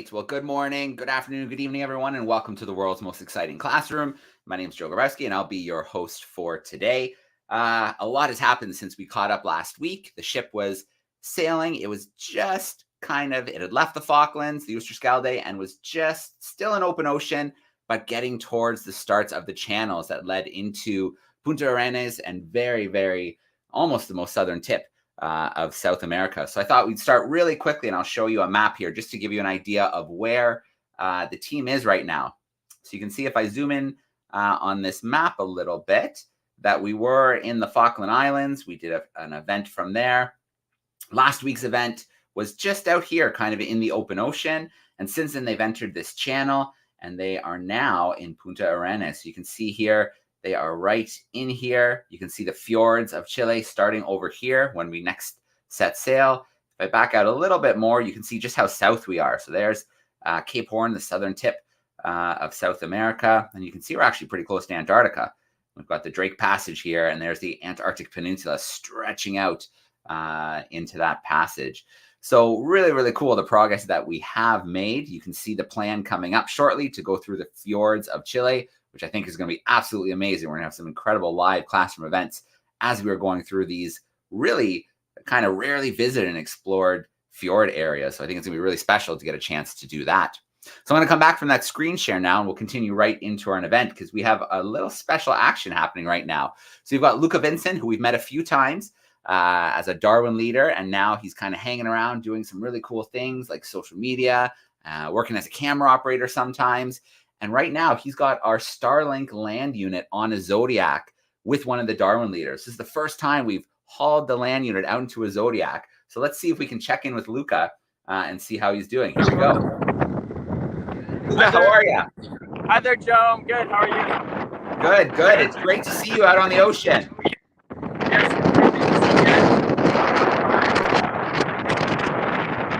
right. Well, good morning, good afternoon, good evening, everyone, and welcome to the world's most exciting classroom. My name is Joe Gorowski, and I'll be your host for today. A lot has happened since we caught up last week. The ship was sailing. It was just it had left the Falklands, the Oosterschelde, and was just still in open ocean, but getting towards the starts of the channels that led into Punta Arenas and very, almost the most southern tip of South America. So I thought we'd start really quickly, and I'll show you a map here just to give you an idea of where the team is right now. So you can see if I zoom in on this map a little bit, that we were in the Falkland Islands. We did an event from there. Last week's event was just out here, kind of in the open ocean. And since then, they've entered this channel, and they are now in Punta Arenas. So you can see here, they are right in here. You can see the fjords of Chile starting over here when we next set sail. If I back out a little bit more, you can see just how south we are. So there's Cape Horn, the southern tip of South America. And you can see we're actually pretty close to Antarctica. We've got the Drake Passage here, and there's the Antarctic Peninsula stretching out into that passage. So really cool, the progress that we have made. You can see the plan coming up shortly to go through the fjords of Chile, which I think is going to be absolutely amazing. We're going to have some incredible live classroom events as we are going through these really kind of rarely visited and explored fjord areas. So I think it's going to be really special to get a chance to do that. So I'm going to come back from that screen share now, and we'll continue right into our event because we have a little special action happening right now. So we've got Luca Vincent, who we've met a few times as a Darwin leader, and now he's kind of hanging around doing some really cool things like social media, working as a camera operator sometimes. And right now, he's got our Starlink land unit on a Zodiac with one of the Darwin leaders. This is the first time we've hauled the land unit out into a Zodiac. So let's see if we can check in with Luca and see how he's doing. Here we go. Luca, how are you? Hi there, Joe. I'm good. How are you? Good. It's great to see you out on the ocean. Yes.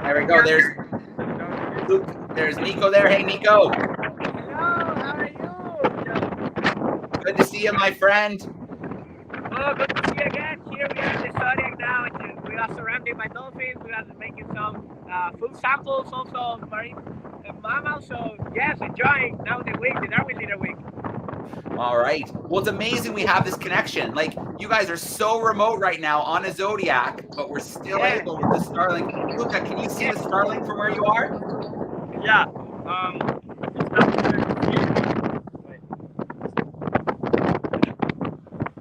There we go. There's Luke. There's Nico there. Hey, Nico. Good to see you, my friend. Oh, good to see you again. Here we are in the Zodiac now. We are surrounded by dolphins. We are making some food samples, also marine mammals. So, yes, enjoying now the week, the Darwin Leader week. All right. Well, it's amazing we have this connection. Like, you guys are so remote right now on a Zodiac, but we're still able with the Starlink. Luca, can you see the Starlink from where you are? Yeah.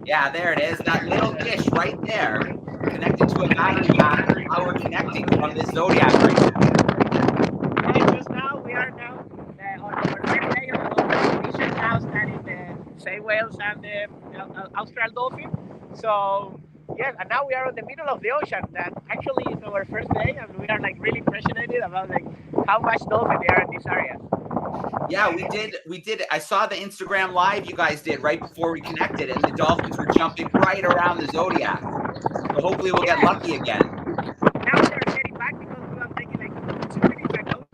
Yeah, there it is. That little dish right there, connected to a battery pack. How we're connecting from this Zodiac right now. And just now, we are now on our first day of the expedition, now studying the sei whales and the Austral dolphin. So, yes, and now we are in the middle of the ocean. That actually is our first day, and we are like really impressed about like how much dolphin there are in this area. Yeah, we did. I saw the Instagram live you guys did right before we connected, and the dolphins were jumping right around the Zodiac. So hopefully we'll get lucky again. Now we are heading back because we are taking like 2 minutes ago,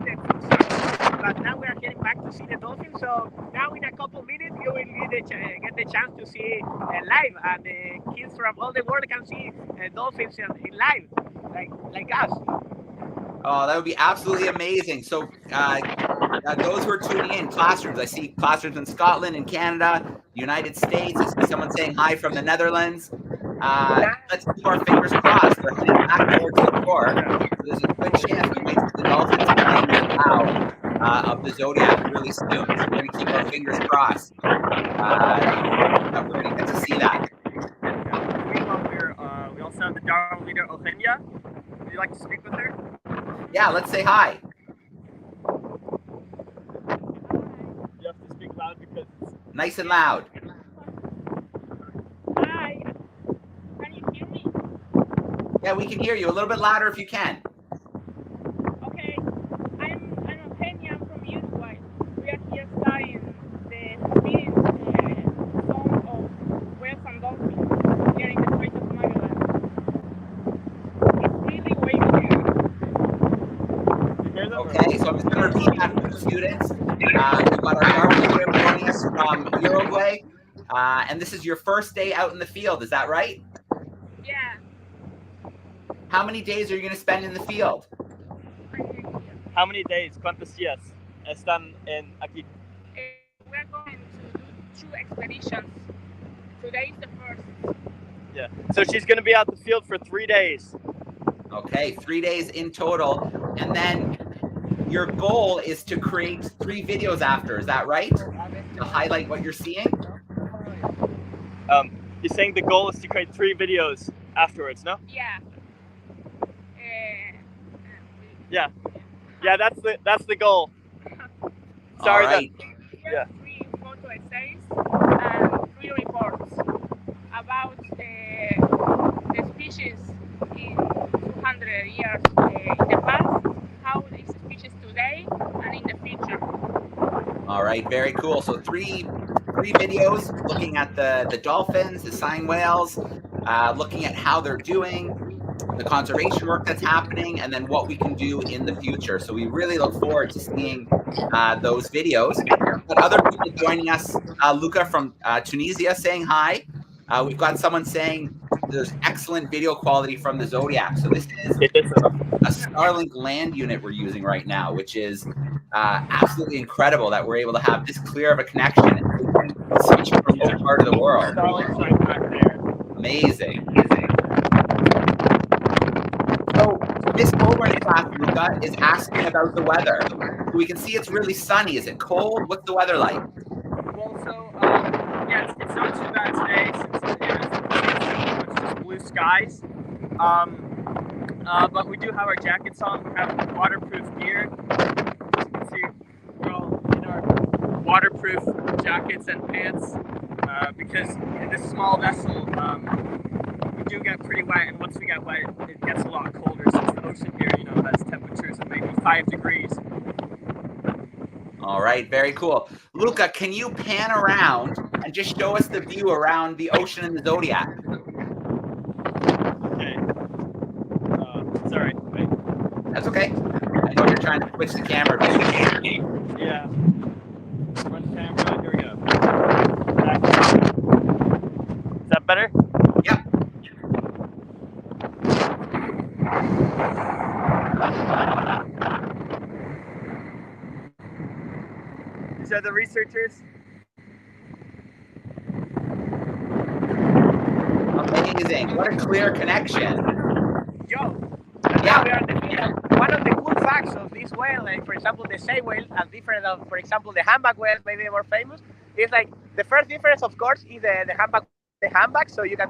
but now we are heading back to see the dolphins. So now in a couple minutes you will get the chance to see live, and the kids from all the world can see dolphins in live, like us. Oh, that would be absolutely amazing. So those who are tuning in, classrooms. I see classrooms in Scotland and Canada, United States. I see someone saying hi from the Netherlands. Let's keep our fingers crossed. We're heading back towards the shore. So there's a good chance we might see the dolphins playing the bow of the Zodiac really soon. So we're going to keep our fingers crossed. That we're going to get to see that. We also have the Darwin Leader, Eugenia. Would you like to speak with her? Yeah, let's say hi. You have to speak loud because it's Nice and loud. Hi. Can you hear me? Yeah, we can hear you. A little bit louder if you can. Okay. I'm Eugenia from Uruguay. We are here studying the species zone of whales and dolphins here in the Strait of Magellan. It's really way here. Okay, so I'm just going to repeat that for the students. We've got our Darwin Leader joining us from Uruguay. And this is your first day out in the field, is that right? Yeah. How many days are you going to spend in the field? How many days? ¿Cuántos días están aquí? We're going to do 2 expeditions. Today is the first. Yeah. So she's going to be out the field for 3 days. Okay, 3 days in total. And then your goal is to create 3 videos after. Is that right? To highlight what you're seeing? You're saying the goal is to create 3 videos afterwards, no? Yeah. Yeah, that's the goal. Sorry. All right. Yeah. 3 photo essays and 3 reports about the species in 200 years in the past, how is the species today, and in the future. All right, very cool. So three videos looking at the dolphins, the sign whales, looking at how they're doing, the conservation work that's happening, and then what we can do in the future. So we really look forward to seeing those videos. But other people joining us, Luca from Tunisia saying hi. We've got someone saying there's excellent video quality from the Zodiac. So this is a Starlink land unit we're using right now, which is absolutely incredible that we're able to have this clear of a connection in such a remote part of the world. Starlink's right back there. Amazing. So Miss Colburn's class, Luca, is asking about the weather. We can see it's really sunny. Is it cold? What's the weather like? Well, so yeah, it's not too bad today since it's just blue skies. But we do have our jackets on. We have waterproof gear. As you can see, we're all in our waterproof jackets and pants because in this small vessel, we do get pretty wet, and once we get wet, it gets a lot colder since the ocean here, has temperatures of maybe 5 degrees. All right, very cool. Luca, can you pan around and just show us the view around the ocean and the Zodiac? Okay. Sorry, wait. That's okay. I know you're trying to switch the camera. Yeah. Front camera, here we go. Is that better? Yep. These are the researchers. Amazing. What a clear connection. Joe, Yeah. we are in the field. One of the cool facts of this whale, like for example the sei whale, and different of, for example, the humpback whale, maybe more famous, is like the first difference, of course, is the humpback, so you can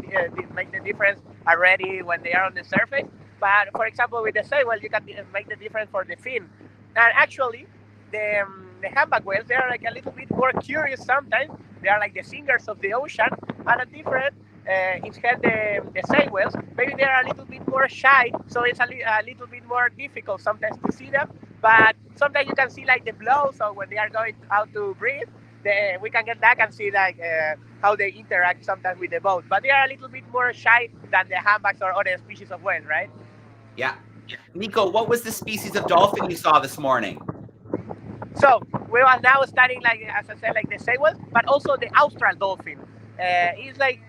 make the difference already when they are on the surface. But for example, with the sei whale, you can make the difference for the fin. And actually, the humpback whales, they are like a little bit more curious sometimes. They are like the singers of the ocean, and a different. Instead, the sei whales, maybe they're a little bit more shy, so it's a little bit more difficult sometimes to see them. But sometimes you can see like the blow, so when they are going out to breathe, we can get back and see like how they interact sometimes with the boat. But they are a little bit more shy than the humpbacks or other species of whale, right? Yeah. Nico, what was the species of dolphin you saw this morning? So we are now studying, like as I said, like the sei whale, but also the Austral dolphin. It's like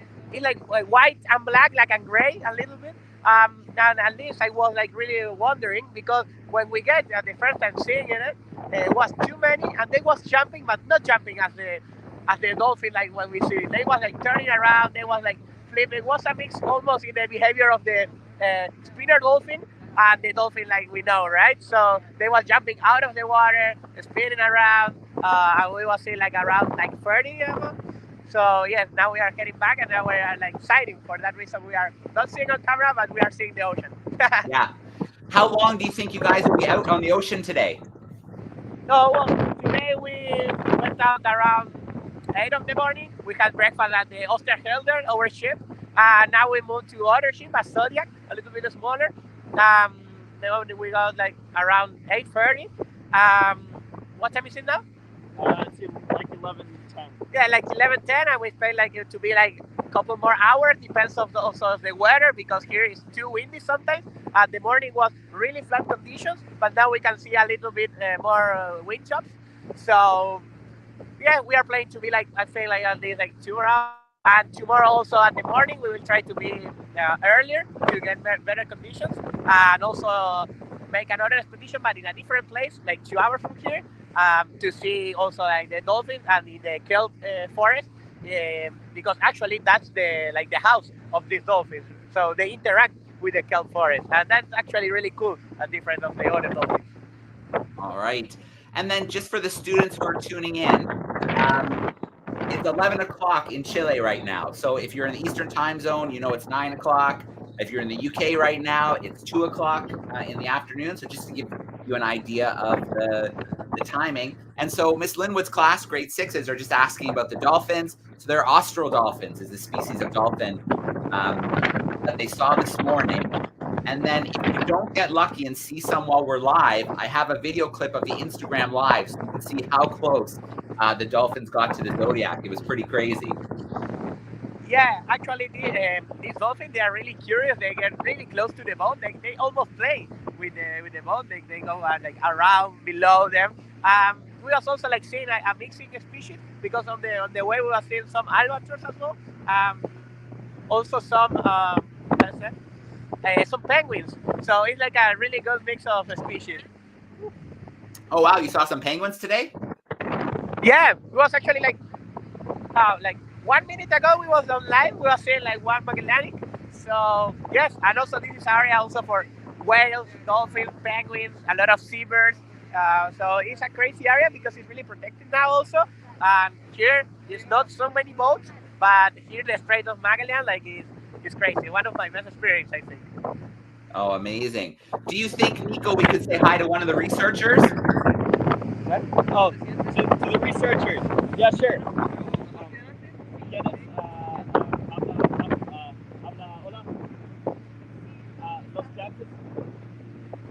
white and black, like and gray a little bit. And at least I was like really wondering because when we get the first time seeing it, it was too many, and they was jumping, but not jumping as the dolphin like when we see it. They was like turning around, they was like flipping. It was a mix almost in the behavior of the spinner dolphin and the dolphin like we know, right? So they was jumping out of the water, spinning around, and we was seeing like around like 30 of them. So yes, now we are heading back, and now we are like excited. For that reason, we are not seeing on camera, but we are seeing the ocean. Yeah. How long do you think you guys will be out on the ocean today? No, well, today we went out around 8 of the morning. We had breakfast at the Osterhelder, our ship. Now we moved to other ship, a Zodiac, a little bit smaller. Then we got like around 8:30. What time is it now? It's like 11:10. Yeah, like 11:10, and we expect like it to be like a couple more hours. Depends of also of the weather, because here it's too windy sometimes. The morning was really flat conditions, but now we can see a little bit more wind chops. So yeah, we are planning to be like, I think like at least like 2 hours. And tomorrow also at the morning we will try to be earlier to get better conditions, and also make another expedition, but in a different place, like 2 hours from here, to see also like the dolphins and in the kelp forest, because actually that's the house of these dolphins. So they interact with the kelp forest, and that's actually really cool, different of the other dolphins. All right. And then just for the students who are tuning in, it's 11 o'clock in Chile right now. So if you're in the Eastern time zone, you know it's 9 o'clock. If you're in the UK right now, it's 2 o'clock in the afternoon. So just to give you an idea of the timing. And so Miss Linwood's class, grade 6s, are just asking about the dolphins. So they're austral dolphins, is a species of dolphin that they saw this morning. And then if you don't get lucky and see some while we're live, I have a video clip of the Instagram live so you can see how close the dolphins got to the Zodiac. It was pretty crazy. Yeah, actually, these dolphins, they are really curious. They get really close to the boat. They almost play with the boat. They go like around below them. We was also like seeing a mixing species because on the way we were seeing some albatross as well. Also some some penguins. So it's like a really good mix of species. Oh wow, you saw some penguins today? Yeah, it was actually like 1 minute ago we was on live. We were seeing like one Magellanic. So yes, and also this is area also for whales, dolphins, penguins, a lot of seabirds. So it's a crazy area because it's really protected now also. Here is not so many boats, but here the Strait of Magellan it's crazy. One of my best experiences, I think. Oh, amazing. Do you think, Nico, we could say hi to one of the researchers? What? Oh, to the researchers. Yeah, sure.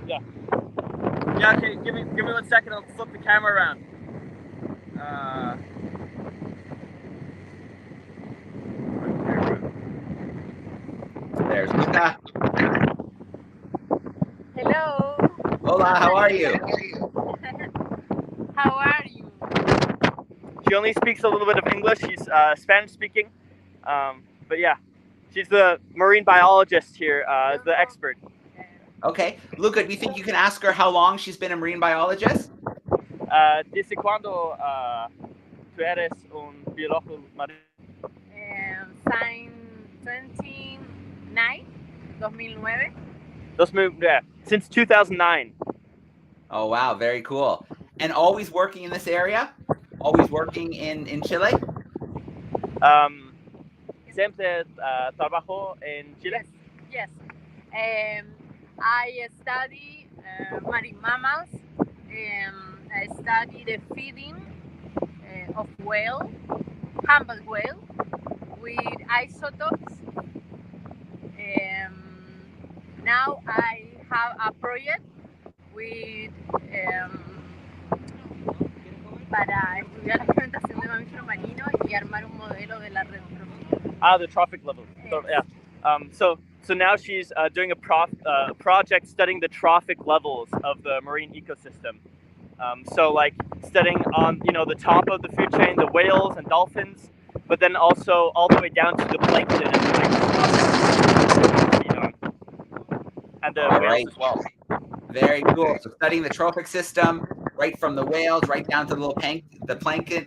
Yeah. Yeah, okay, give me 1 second, I'll flip the camera around. There's Luca. Hello. Hola, how are you? How are you? She only speaks a little bit of English. She's Spanish speaking. But yeah, she's the marine biologist here, the expert. Okay. Luca, do you think you can ask her how long she's been a marine biologist? ¿Desde cuándo tú eres un biólogo marino? Since 2009. Yeah, since 2009. Oh, wow. Very cool. And always working in this area? Always working in Chile? Siempre trabajo en Chile. Yes. I study marine mammals. I study the feeding of whale, humpback whale, with isotopes. Now I have a project with para estudiar la fermentación de mamíferos marinos y armar un modelo de la red trófica. The trophic level. So, yeah. So now she's doing a project studying the trophic levels of the marine ecosystem. So like studying on the top of the food chain, the whales and dolphins, but then also all the way down to the plankton and the whales as well. Very cool. So studying the trophic system, right from the whales, right down to the plankton.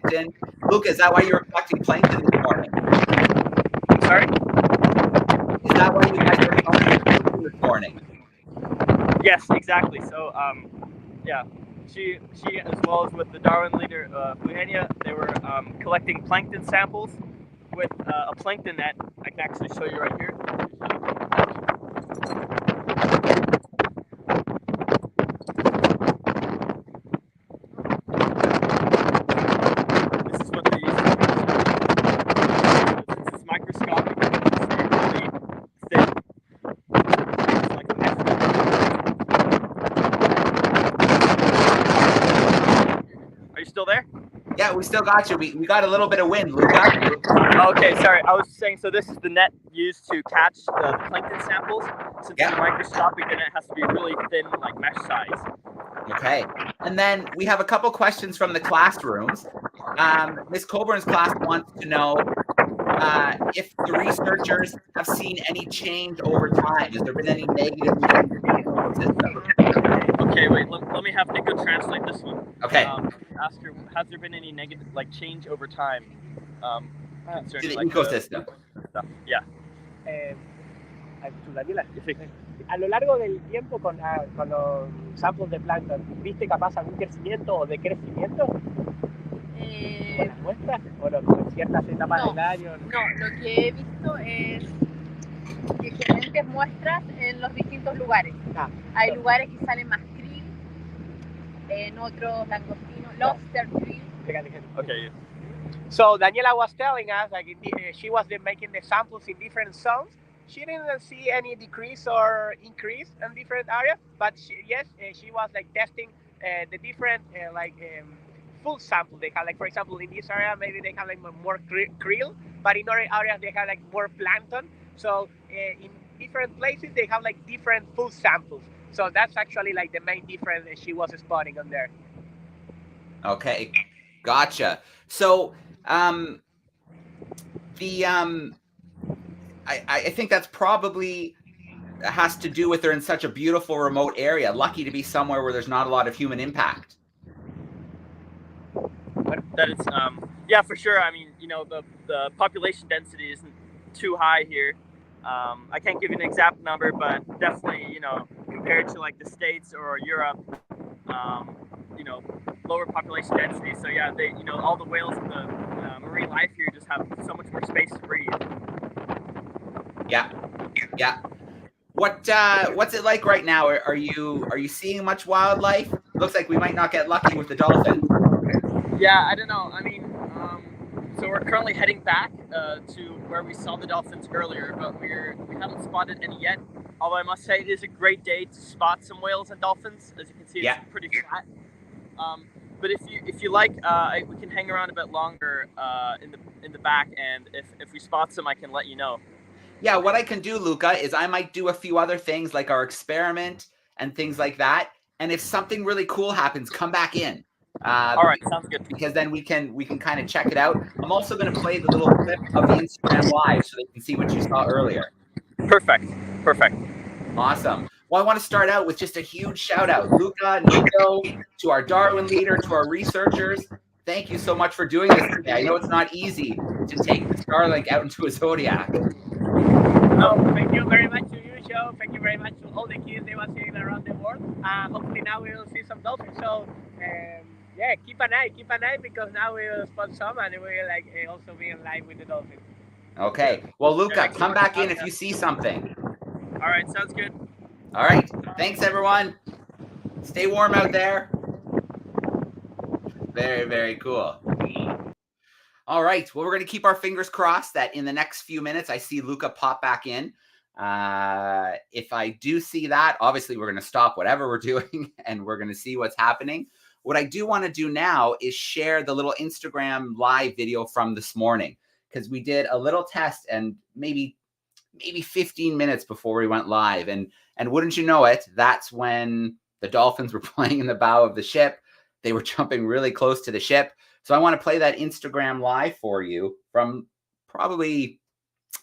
Luca, is that why you were collecting plankton this morning? Sorry? Is that why you guys were collecting plankton this morning? Yes, exactly. So, yeah, she as well as with the Darwin Leader, Eugenia, they were collecting plankton samples with a plankton net. I can actually show you right here. This is what they use. This is microscopic. It's really thin. It's like a mesh. Are you still there? Yeah, we still got you. We got a little bit of wind, Luca. Okay, sorry. I was saying, so this is the net used to catch the plankton samples. Since it's microscopic, then it has to be really thin, like mesh size. Okay. And then we have a couple questions from the classrooms. Ms. Colburn's class wants to know if the researchers have seen any change over time. Has there been any negative change in the ecosystem? Okay, wait. Let me have Nico translate this one. Okay. Ask her, has there been any negative change over time concerning To the like ecosystem. stuff? Yeah. To Daniela. A lo largo del tiempo con los samples de plancton, ¿viste capaz algún crecimiento o decrecimiento con las muestras? ¿O no, como en ciertas etapas del año? No, lo que he visto es diferentes muestras en los distintos lugares. Hay lugares que salen más krill, en otros langostinos, lobster krill. Okay. So Daniela was telling us, like she was making the samples in different zones. She didn't see any decrease or increase in different areas, but she was like testing the different full sample they have. Like for example, in this area maybe they have like more krill, but in other areas they have like more plankton. So in different places they have like different full samples. So that's actually like the main difference that she was spotting on there. Okay, gotcha. So I think that's probably has to do with they're in such a beautiful remote area. Lucky to be somewhere where there's not a lot of human impact. That it's yeah, for sure. I mean, you know, the population density isn't too high here. I can't give you an exact number, but definitely, you know, compared to like the States or Europe, you know, lower population density. So yeah, they, you know, all the whales and the marine life here just have so much more space to breathe. Yeah. What's it like right now? Are you seeing much wildlife? Looks like we might not get lucky with the dolphins. Yeah, I don't know. I mean, so we're currently heading back to where we saw the dolphins earlier, but we haven't spotted any yet. Although I must say it is a great day to spot some whales and dolphins. As you can see, it's pretty flat. But if you like, we can hang around a bit longer in the back, and if we spot some, I can let you know. Yeah, what I can do, Luca, is I might do a few other things like our experiment and things like that. And if something really cool happens, come back in. All right, sounds good. Because then we can kind of check it out. I'm also going to play the little clip of the Instagram live so they can see what you saw earlier. Perfect. Awesome. Well, I want to start out with just a huge shout out, Luca, Nico, to our Darwin leader, to our researchers. Thank you so much for doing this today. I know it's not easy to take the Starlink out into a zodiac. No, thank you very much to you, Joe. Thank you very much to all the kids they were seeing around the world. Hopefully now we will see some dolphins. So yeah, keep an eye because now we will spot some and we will like also be in live with the dolphins. Okay. Well, Luca, come back in if you see something. All right, sounds good. All right. Thanks, everyone. Stay warm out there. Very, very cool. All right. Well, we're going to keep our fingers crossed that in the next few minutes, I see Luca pop back in. If I do see that, obviously, we're going to stop whatever we're doing and we're going to see what's happening. What I do want to do now is share the little Instagram live video from this morning, because we did a little test and maybe 15 minutes before we went live. And wouldn't you know it, that's when the dolphins were playing in the bow of the ship. They were jumping really close to the ship. So I want to play that Instagram live for you from probably,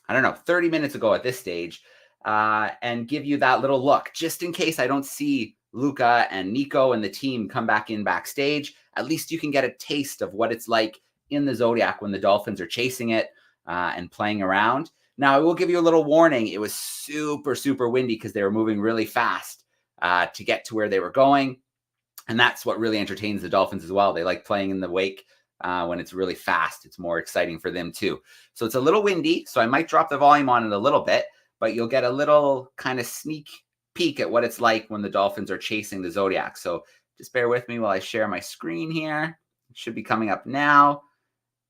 I don't know, 30 minutes ago at this stage, and give you that little look, just in case I don't see Luca and Nico and the team come back in backstage. At least you can get a taste of what it's like in the Zodiac when the dolphins are chasing it and playing around. Now, I will give you a little warning. It was super, super windy because they were moving really fast to get to where they were going. And that's what really entertains the dolphins as well. They like playing in the wake when it's really fast. It's more exciting for them too. So it's a little windy, so I might drop the volume on it a little bit, but you'll get a little kind of sneak peek at what it's like when the dolphins are chasing the Zodiac. So just bear with me while I share my screen here. It should be coming up now.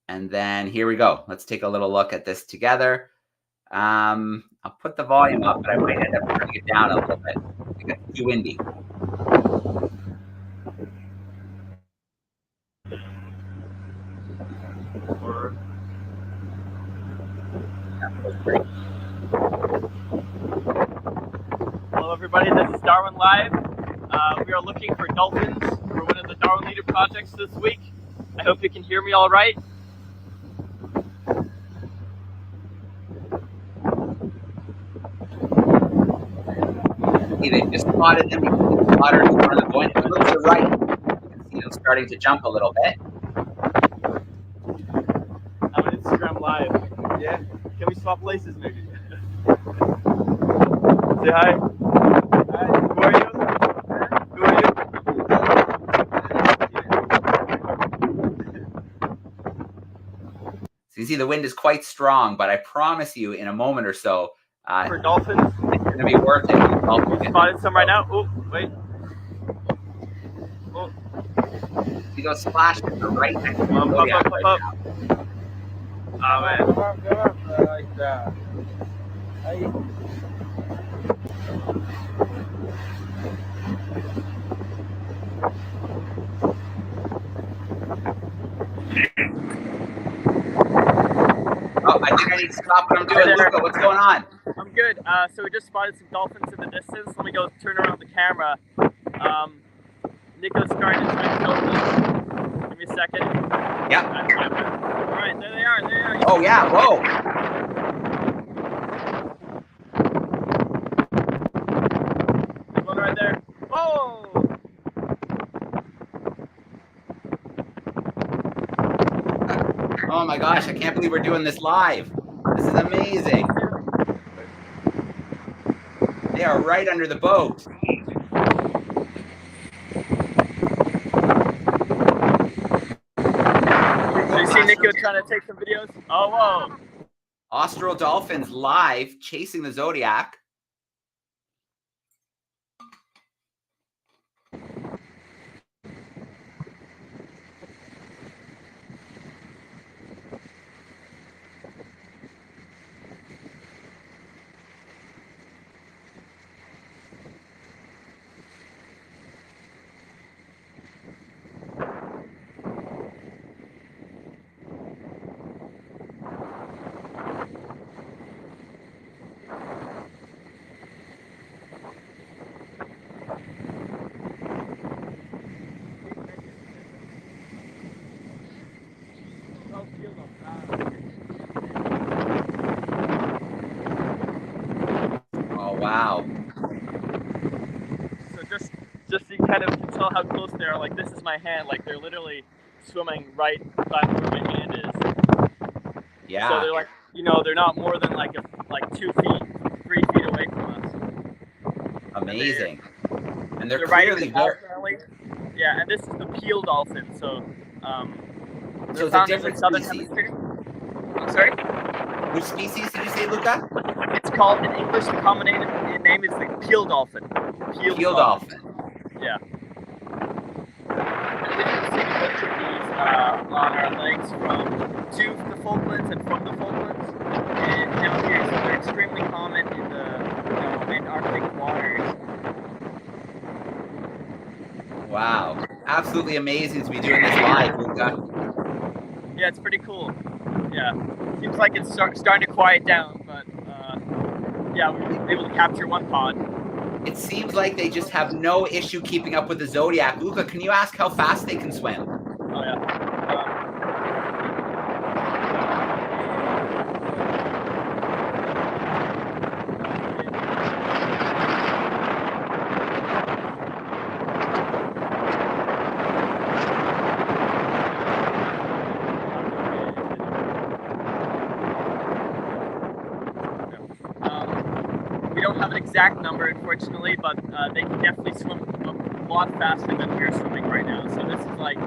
And then here we go. Let's take a little look at this together. I'll put the volume up, but I might end up turning it down a little bit. It's too windy. Hello, everybody. This is Darwin Live. We are looking for dolphins for one of the Darwin Leader projects this week. I hope you can hear me all right. I just spotted them becoming flutter in front of the point. If you look to the right, you can see them starting to jump a little bit. I'm on Instagram Live. Yeah? Can we swap places maybe? Say hi. Hi. Who are you? Who are you? So you see the wind is quite strong, but I promise you in a moment or so, For dolphins? it's going to be worth it. You spotted some right now? Oh, wait. Oh. See those splashes are right next to the Up, Zodiac up, right up. now. Oh, man. Come on, like that. Ahí. Oh, I think I need to stop what I'm doing. Hey there. Luca, what's going on? I'm good. So we just spotted some dolphins in the distance. Let me go turn around the camera. Nico's starting to try and film them. Give me a second. Yep. All right, there they are. There they are. Oh, yeah. Whoa. There's one right there. Oh! Oh my gosh, I can't believe we're doing this live. This is amazing. They are right under the boat. So you see Nico trying to take some videos? Oh, whoa. Austral Dolphins live chasing the Zodiac. Oh, wow. So just so you kind of can tell how close they are. Like, this is my hand. Like, they're literally swimming right by where my hand is. Yeah. So they're like, you know, they're not more than like 2 feet, 3 feet away from us. Amazing. And they're riding clearly the apparently. Yeah, and this is the peel dolphin. So, so it's a found in the different southern species. hemisphere. I'm sorry? Which species did you say, Luca? It's called, in English, the common name is the peel dolphin. Peel dolphin. Yeah. We can see a bunch of these on our legs to the Falklands and from the Falklands. And down here, so they're extremely common in the Antarctic waters. Wow. Absolutely amazing to be doing this live, Luca. Yeah, it's pretty cool. Yeah. Seems like it's starting to quiet down, but yeah, we were able to capture one pod. It seems like they just have no issue keeping up with the Zodiac. Luca, can you ask how fast they can swim? Oh, yeah. We don't have an exact number, unfortunately, but they can definitely swim a lot faster than we're swimming right now. So this is like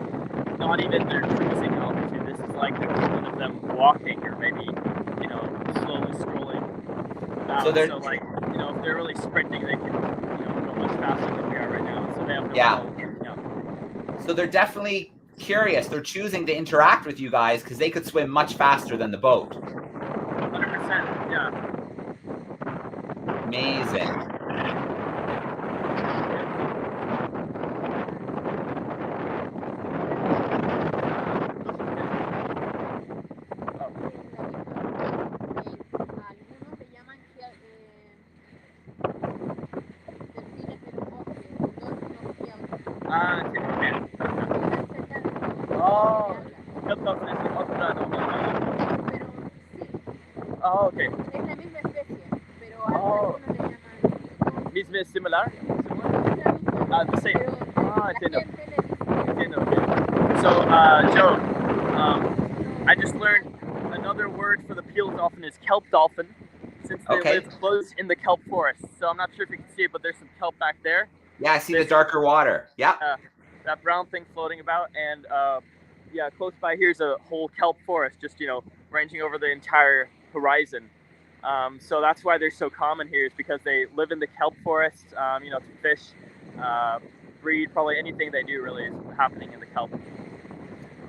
not even their cruising altitude. This is like the equivalent of them walking or maybe, you know, slowly scrolling about. So they're like, you know, if they're really sprinting, they can, you know, go much faster than we are right now. So they have no problem keeping up. So they're definitely curious. They're choosing to interact with you guys because they could swim much faster than the boat. 100%, yeah. Amazing. Oh, field dolphin es otra denominación. Oh, okay. Es la misma especie, pero Oh. algunos le llaman Isn't it similar? The same. Entiendo. So, Joe, I just learned another word for the peeled dolphin is kelp dolphin, since they live close in the kelp forest. So I'm not sure if you can see it, but there's some kelp back there. Yeah, I see the darker water. Yeah. That brown thing floating about, and yeah, close by here's a whole kelp forest, just ranging over the entire horizon. So that's why they're so common here, is because they live in the kelp forest. To fish, breed, probably anything they do really is happening in the kelp.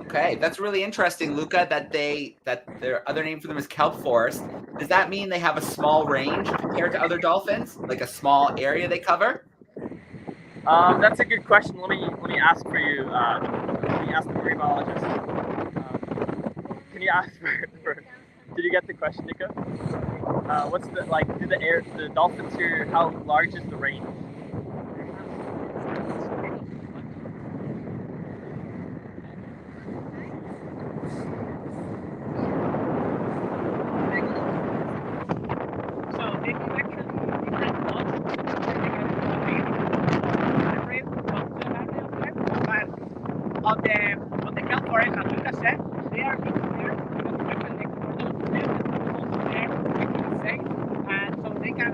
Okay, that's really interesting, Luca, that their other name for them is kelp forest. Does that mean they have a small range compared to other dolphins, like a small area they cover? That's a good question. Let me ask for you. Let me ask the marine biologist. Can you ask for? Did you get the question, Nico? What's the the dolphins here? How large is the range? On the kelp forest, as Lucas said, they are there safe, and so they can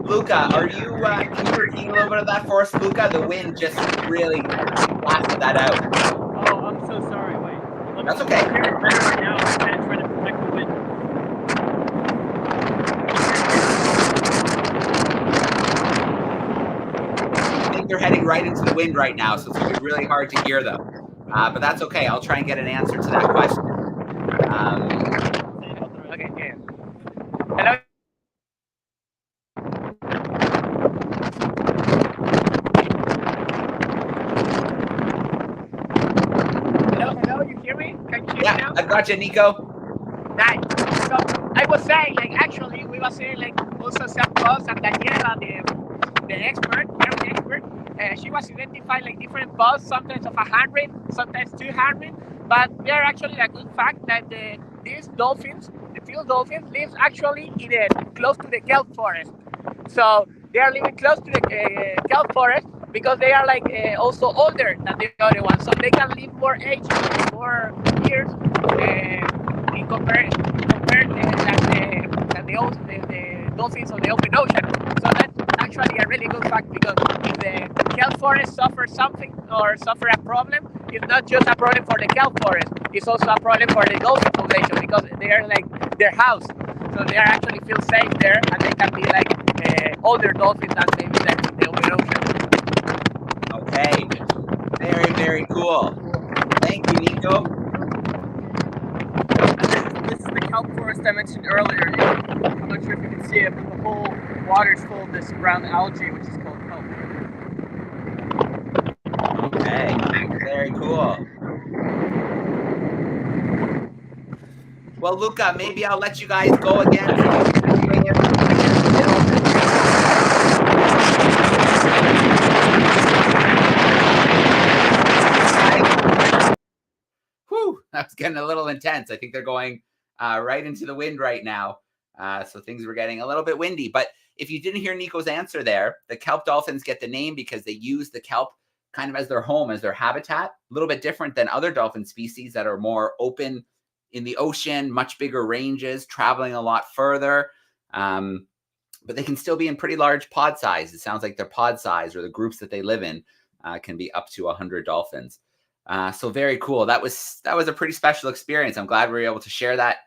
Luca, are you can you repeat a little bit of that for us, Luca? The wind just really blasted that out. Oh, I'm so sorry. Wait. That's okay. Right now, I'm trying to protect the wind. I think they're heading right into the wind right now, so it's going to be really hard to hear them. But that's okay. I'll try and get an answer to that question. Okay, yeah. Hello. Hello, you hear me? Can you hear me now? I got you, Nico. Nice. So I was saying, actually, we were saying, also some posts, and Daniela, the expert, she was identifying different posts, sometimes of 100, sometimes 200, but they're actually a good fact that these dolphins, the field dolphins, live actually close to the kelp forest. So they are living close to the kelp forest because they are also older than the other ones, so they can live more age, more years in comparison than the dolphins of the open ocean. So that's actually a really good fact, because if the kelp forest suffers something or suffer a problem, it's not just a problem for the kelp forest, it's also a problem for the dolphin population, because they are their house. So they are actually feel safe there, and they can be older dolphins than maybe the open ocean. Okay. Very, very cool. Thank you, Nico. This is the kelp forest I mentioned earlier. I'm not sure if you can see it, but the whole water is full of this brown algae, which is called kelp. Okay. Very cool. Well, Luca, maybe I'll let you guys go again. Whew, that's getting a little intense. I think they're going right into the wind right now. So things were getting a little bit windy. But if you didn't hear Nico's answer there, the kelp dolphins get the name because they use the kelp kind of as their home, as their habitat. A little bit different than other dolphin species that are more open in the ocean, much bigger ranges, traveling a lot further. But they can still be in pretty large pod size. It sounds like their pod size, or the groups that they live in, can be up to 100 dolphins. So very cool. That was a pretty special experience. I'm glad we were able to share that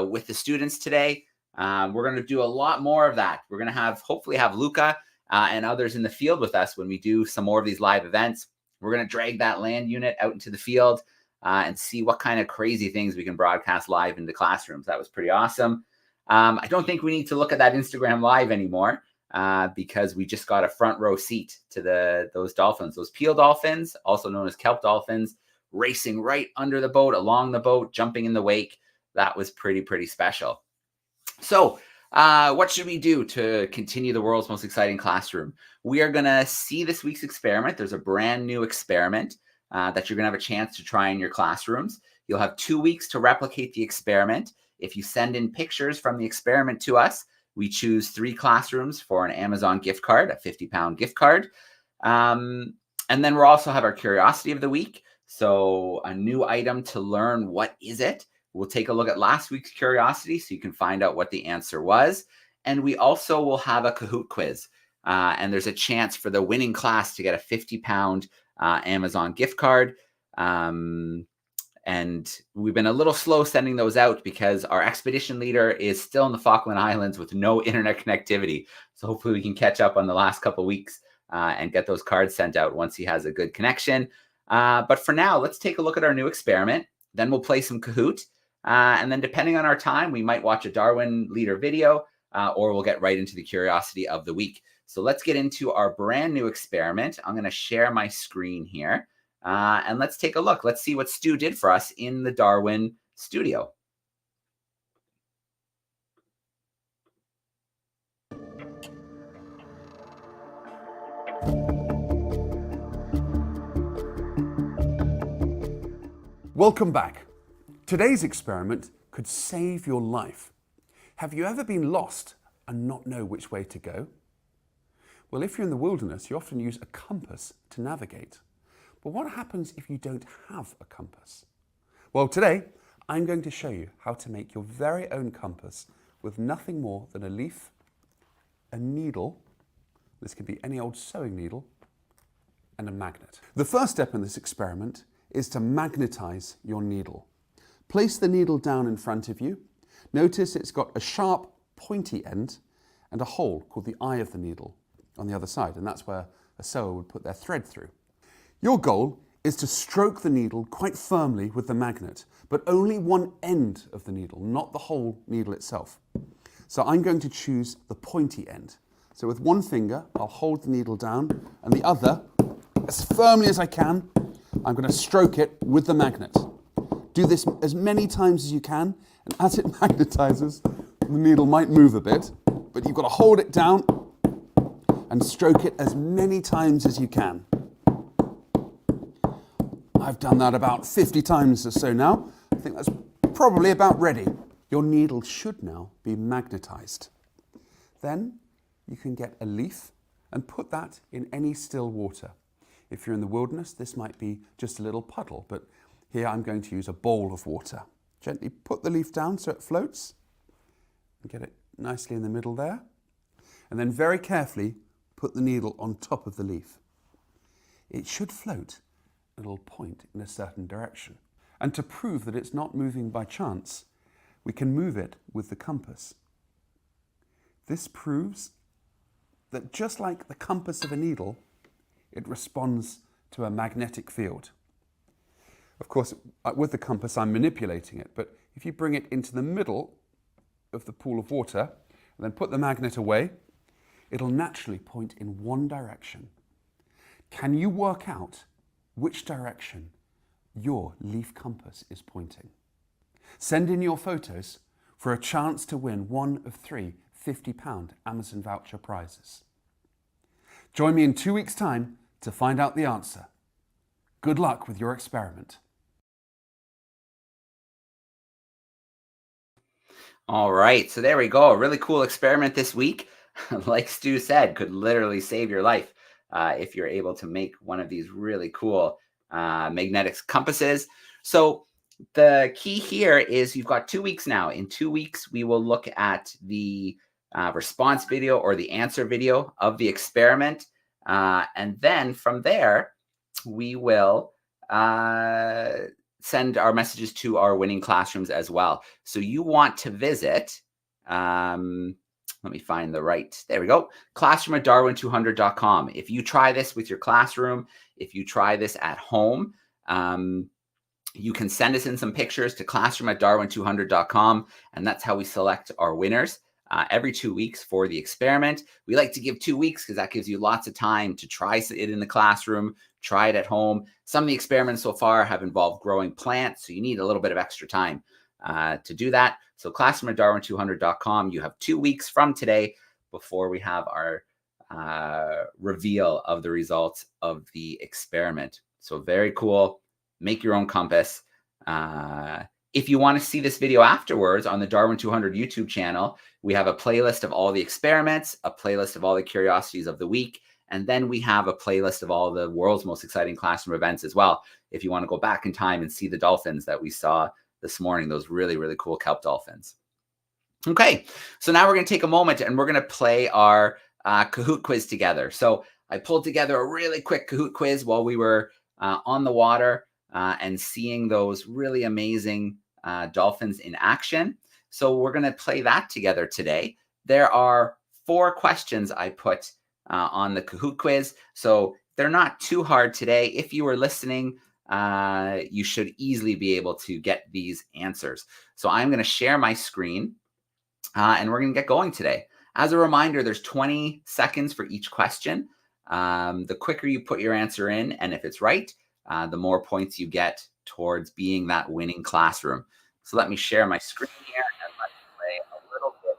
with the students today. We're going to do a lot more of that. We're going to hopefully have Luca and others in the field with us when we do some more of these live events. We're going to drag that land unit out into the field and see what kind of crazy things we can broadcast live into classrooms. That was pretty awesome. I don't think we need to look at that Instagram live anymore because we just got a front row seat to those dolphins, those peel dolphins, also known as kelp dolphins, racing right under the boat, along the boat, jumping in the wake. That was pretty special. So what should we do to continue the world's most exciting classroom? We are going to see this week's experiment. There's a brand new experiment that you're going to have a chance to try in your classrooms. You'll have 2 weeks to replicate the experiment. If you send in pictures from the experiment to us, we choose 3 classrooms for an Amazon gift card, a 50-pound gift card. And then we'll also have our curiosity of the week. So a new item to learn, what is it? We'll take a look at last week's curiosity so you can find out what the answer was. And we also will have a Kahoot quiz. And there's a chance for the winning class to get a 50-pound Amazon gift card. And we've been a little slow sending those out because our expedition leader is still in the Falkland Islands with no internet connectivity. So hopefully we can catch up on the last couple of weeks and get those cards sent out once he has a good connection. But for now, let's take a look at our new experiment. Then we'll play some Kahoot. And then depending on our time, we might watch a Darwin Leader video or we'll get right into the curiosity of the week. So let's get into our brand new experiment. I'm going to share my screen here and let's take a look. Let's see what Stu did for us in the Darwin studio. Welcome back. Today's experiment could save your life. Have you ever been lost and not know which way to go? Well, if you're in the wilderness, you often use a compass to navigate. But what happens if you don't have a compass? Well, today I'm going to show you how to make your very own compass with nothing more than a leaf, a needle, this can be any old sewing needle, and a magnet. The first step in this experiment is to magnetize your needle. Place the needle down in front of you. Notice it's got a sharp, pointy end and a hole called the eye of the needle on the other side, and that's where a sewer would put their thread through. Your goal is to stroke the needle quite firmly with the magnet, but only one end of the needle, not the whole needle itself. So I'm going to choose the pointy end. So with one finger, I'll hold the needle down, and the other, as firmly as I can, I'm going to stroke it with the magnet. Do this as many times as you can, and as it magnetizes, the needle might move a bit, but you've got to hold it down and stroke it as many times as you can. I've done that about 50 times or so now. I think that's probably about ready. Your needle should now be magnetized. Then you can get a leaf and put that in any still water. If you're in the wilderness, this might be just a little puddle, but here I'm going to use a bowl of water. Gently put the leaf down so it floats and get it nicely in the middle there. And then very carefully put the needle on top of the leaf. It should float and it'll point in a certain direction. And to prove that it's not moving by chance, we can move it with the compass. This proves that just like the compass of a needle, it responds to a magnetic field. Of course, with the compass, I'm manipulating it, but if you bring it into the middle of the pool of water and then put the magnet away, it'll naturally point in one direction. Can you work out which direction your leaf compass is pointing? Send in your photos for a chance to win one of 3 £50 Amazon voucher prizes. Join me in 2 weeks' time to find out the answer. Good luck with your experiment. All right, so there we go. A really cool experiment this week. Like Stu said, could literally save your life if you're able to make one of these really cool magnetic compasses. So the key here is you've got 2 weeks now. In 2 weeks, we will look at the response video or the answer video of the experiment. And then from there, we will send our messages to our winning classrooms as well. So you want to visit, let me find the right, there we go, classroom at DARWIN200.com. If you try this with your classroom, if you try this at home, you can send us in some pictures to classroom at DARWIN200.com, and that's how we select our winners. every 2 weeks for the experiment. We like to give 2 weeks because that gives you lots of time to try it in the classroom, try it at home. Some of the experiments so far have involved growing plants, so you need a little bit of extra time to do that. So classroom at darwin200.com, you have 2 weeks from today before we have our reveal of the results of the experiment. So very cool. Make your own compass. If you want to see this video afterwards on the Darwin200 YouTube channel, we have a playlist of all the experiments, a playlist of all the curiosities of the week, and then we have a playlist of all the world's most exciting classroom events as well. If you want to go back in time and see the dolphins that we saw this morning, those really, really cool kelp dolphins. Okay, so now we're going to take a moment and we're going to play our Kahoot quiz together. So I pulled together a really quick Kahoot quiz while we were on the water and seeing those really amazing dolphins in action. So we're going to play that together today. There are 4 questions I put on the Kahoot quiz. So they're not too hard today. If you were listening, you should easily be able to get these answers. So I'm going to share my screen and we're going to get going today. As a reminder, there's 20 seconds for each question. The quicker you put your answer in, and if it's right, the more points you get towards being that winning classroom. So let me share my screen here and let's play a little bit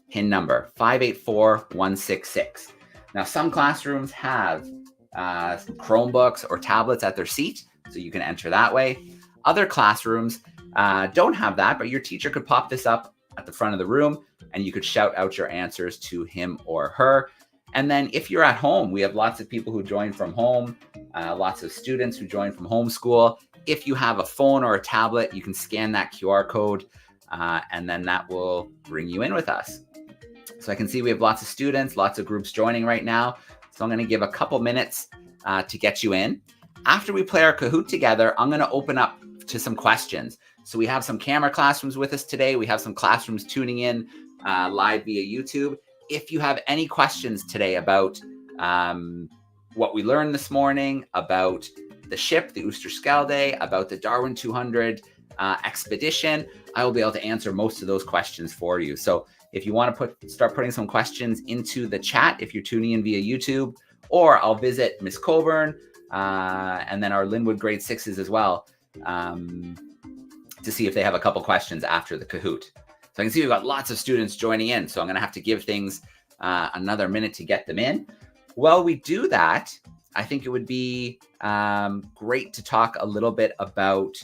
of pin number 584166. Now, some classrooms have some Chromebooks or tablets at their seat, so you can enter that way. Other classrooms don't have that, but your teacher could pop this up at the front of the room and you could shout out your answers to him or her. And then if you're at home, we have lots of people who join from home, lots of students who join from homeschool. If you have a phone or a tablet, you can scan that QR code and then that will bring you in with us. So I can see we have lots of students, lots of groups joining right now. So I'm going to give a couple minutes to get you in. After we play our Kahoot together, I'm going to open up to some questions. So we have some camera classrooms with us today. We have some classrooms tuning in live via YouTube. If you have any questions today about what we learned this morning, about the ship, the Oosterschelde, about the Darwin200 expedition, I will be able to answer most of those questions for you. So if you want to start putting some questions into the chat, if you're tuning in via YouTube, or I'll visit Miss Coburn and then our Linwood grade 6s as well to see if they have a couple questions after the Kahoot. So I can see we've got lots of students joining in, so I'm going to have to give things another minute to get them in. While we do that, I think it would be great to talk a little bit about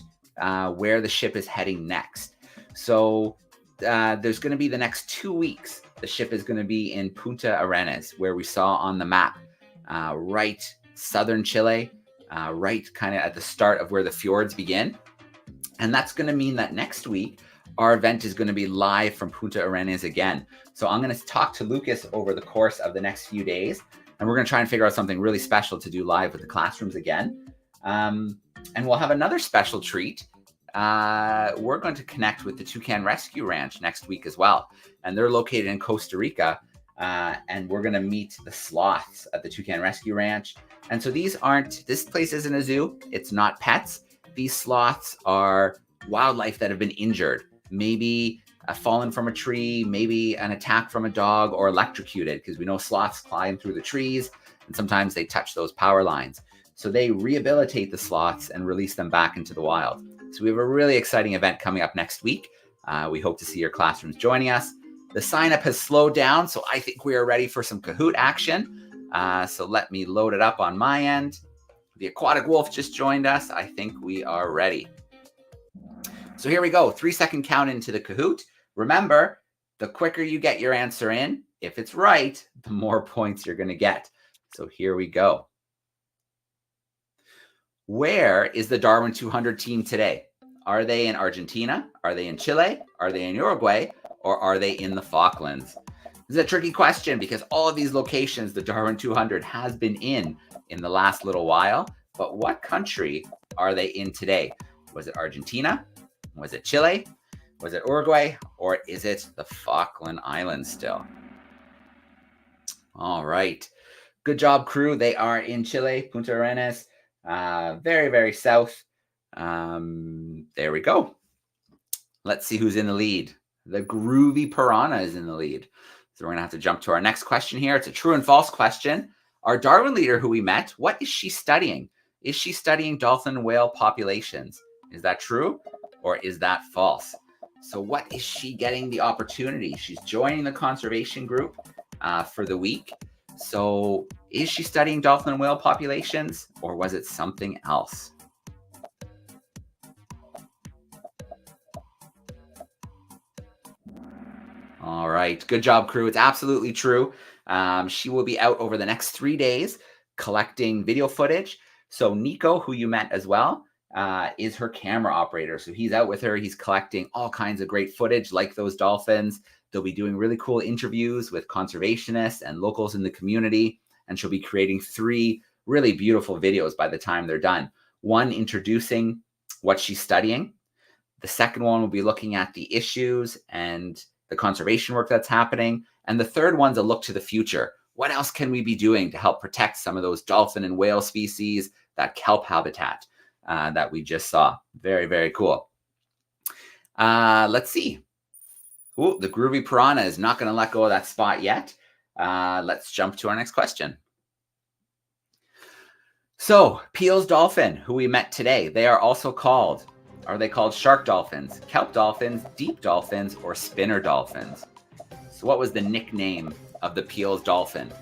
where the ship is heading next. So there's going to be the next 2 weeks. The ship is going to be in Punta Arenas, where we saw on the map, right southern Chile, right kind of at the start of where the fjords begin. And that's going to mean that next week, our event is going to be live from Punta Arenas again. So I'm going to talk to Lucas over the course of the next few days, and we're going to try and figure out something really special to do live with the classrooms again. And we'll have another special treat. We're going to connect with the Toucan Rescue Ranch next week as well. And they're located in Costa Rica. And we're going to meet the sloths at the Toucan Rescue Ranch. And so this place isn't a zoo. It's not pets. These sloths are wildlife that have been injured, maybe fallen from a tree, maybe an attack from a dog, or electrocuted, because we know sloths climb through the trees and sometimes they touch those power lines. So they rehabilitate the sloths and release them back into the wild. So we have a really exciting event coming up next week. We hope to see your classrooms joining us. The sign up has slowed down, so I think we are ready for some Kahoot action. So let me load it up on my end. The Aquatic Wolf just joined us. I think we are ready. So here we go. 3-second count into the Kahoot. Remember, the quicker you get your answer in, if it's right, the more points you're going to get. So here we go. Where is the Darwin200 team today? Are they in Argentina? Are they in Chile? Are they in Uruguay? Or are they in the Falklands? This is a tricky question because all of these locations the Darwin200 has been in the last little while. But what country are they in today? Was it Argentina? Was it Chile? Was it Uruguay? Or is it the Falkland Islands still? All right. Good job, crew. They are in Chile, Punta Arenas, very, very south. There we go. Let's see who's in the lead. The groovy piranha is in the lead. So we're going to have to jump to our next question here. It's a true and false question. Our Darwin leader who we met, what is she studying? Is she studying dolphin and whale populations? Is that true or is that false? So what is she getting the opportunity? She's joining the conservation group for the week. So is she studying dolphin and whale populations or was it something else? All right. Good job, crew. It's absolutely true. She will be out over the next 3 days collecting video footage. So Nico, who you met as well, is her camera operator. So he's out with her. He's collecting all kinds of great footage like those dolphins. They'll be doing really cool interviews with conservationists and locals in the community. And she'll be creating 3 really beautiful videos by the time they're done. One introducing what she's studying. The second one will be looking at the issues and the conservation work that's happening. And the third one's a look to the future. What else can we be doing to help protect some of those dolphin and whale species, that kelp habitat that we just saw? Very, very cool. Let's see. Ooh, the groovy piranha is not going to let go of that spot yet. Let's jump to our next question. So Peel's dolphin, who we met today, they are also called, are they called shark dolphins, kelp dolphins, deep dolphins, or spinner dolphins? So what was the nickname of the Peel's dolphin?